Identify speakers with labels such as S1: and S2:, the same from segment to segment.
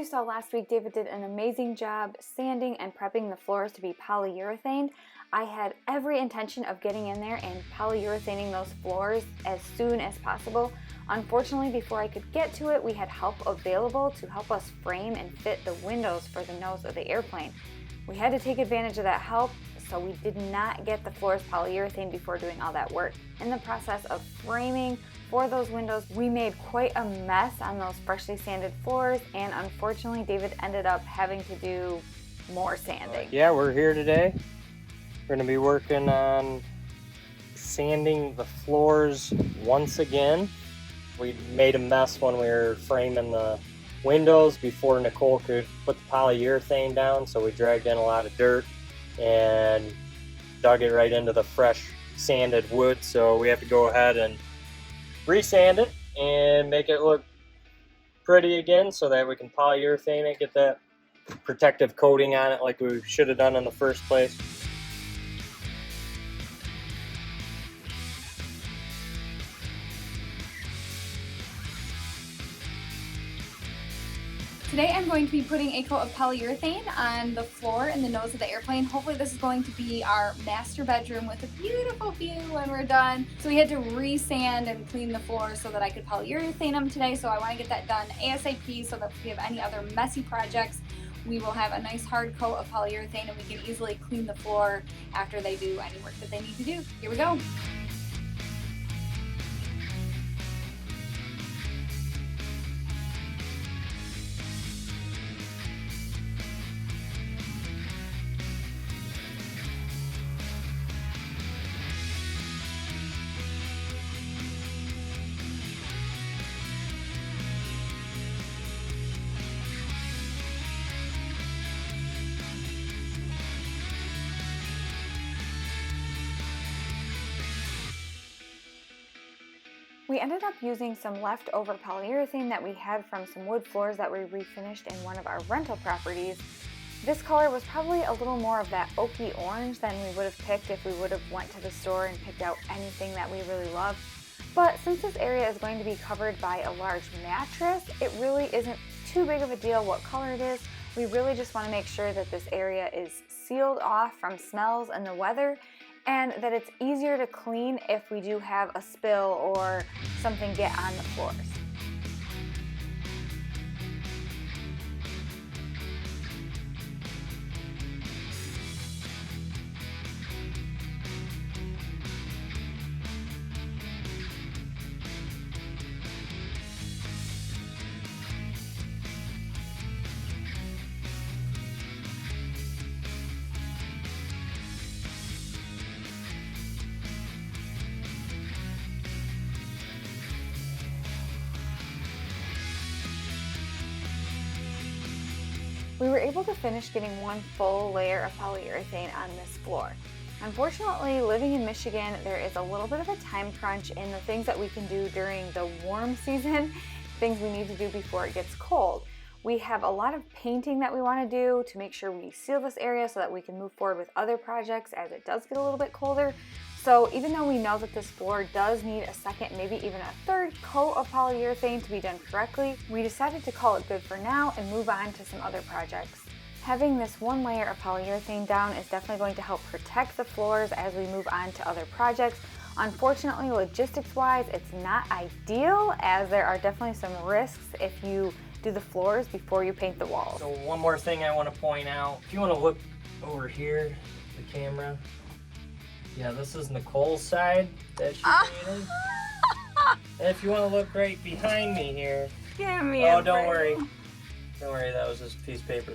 S1: you saw last week, David did an amazing job sanding and prepping the floors to be polyurethane. I had every intention of getting in there and polyurethaning those floors as soon as possible. Unfortunately, before I could get to it, we had help available to help us frame and fit the windows for the nose of the airplane. We had to take advantage of that help, so we did not get the floors polyurethane before doing all that work. In the process of framing for those windows, we made quite a mess on those freshly sanded floors, and unfortunately, David ended up having to do more sanding.
S2: Yeah, we're here today. We're going to be working on sanding the floors once again. We made a mess when we were framing the windows before Nicole could put the polyurethane down, so we dragged in a lot of dirt and dug it right into the fresh sanded wood. So we have to go ahead and resand it and make it look pretty again so that we can polyurethane it, get that protective coating on it like we should have done in the first place.
S3: Today I'm going to be putting a coat of polyurethane on the floor and the nose of the airplane. Hopefully this is going to be our master bedroom with a beautiful view when we're done. So we had to re-sand and clean the floors so that I could polyurethane them today. So I want to get that done ASAP so that if we have any other messy projects, we will have a nice hard coat of polyurethane and we can easily clean the floor after they do any work that they need to do. Here we go.
S1: We ended up using some leftover polyurethane that we had from some wood floors that we refinished in one of our rental properties. This color was probably a little more of that oaky orange than we would have picked if we would have went to the store and picked out anything that we really loved. But since this area is going to be covered by a large mattress, it really isn't too big of a deal what color it is. We really just want to make sure that this area is sealed off from smells and the weather, and that it's easier to clean if we do have a spill or something get on the floors. We were able to finish getting one full layer of polyurethane on this floor. Unfortunately, living in Michigan, there is a little bit of a time crunch in the things that we can do during the warm season, things we need to do before it gets cold. We have a lot of painting that we want to do to make sure we seal this area so that we can move forward with other projects as it does get a little bit colder. So even though we know that this floor does need a second, maybe even a third coat of polyurethane to be done correctly, we decided to call it good for now and move on to some other projects. Having this one layer of polyurethane down is definitely going to help protect the floors as we move on to other projects. Unfortunately, logistics-wise, it's not ideal as there are definitely some risks if you do the floors before you paint the walls.
S2: So one more thing I want to point out, if you want to look over here, the camera, yeah, this is Nicole's side that she painted. And if you want to look right behind me here,
S3: Give me
S2: oh, don't worry, that was just a piece of paper.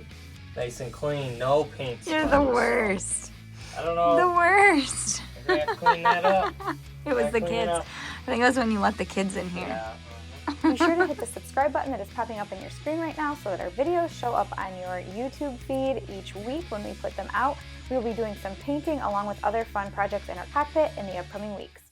S2: Nice and clean, no paint.
S3: You're the worst.
S2: I don't know.
S3: The worst.
S2: I have to clean that up.
S3: It was the kids. I think it was when you let the kids in here.
S2: Yeah.
S1: Be sure to hit the subscribe button that is popping up on your screen right now so that our videos show up on your YouTube feed each week when we put them out. We will be doing some painting along with other fun projects in our cockpit in the upcoming weeks.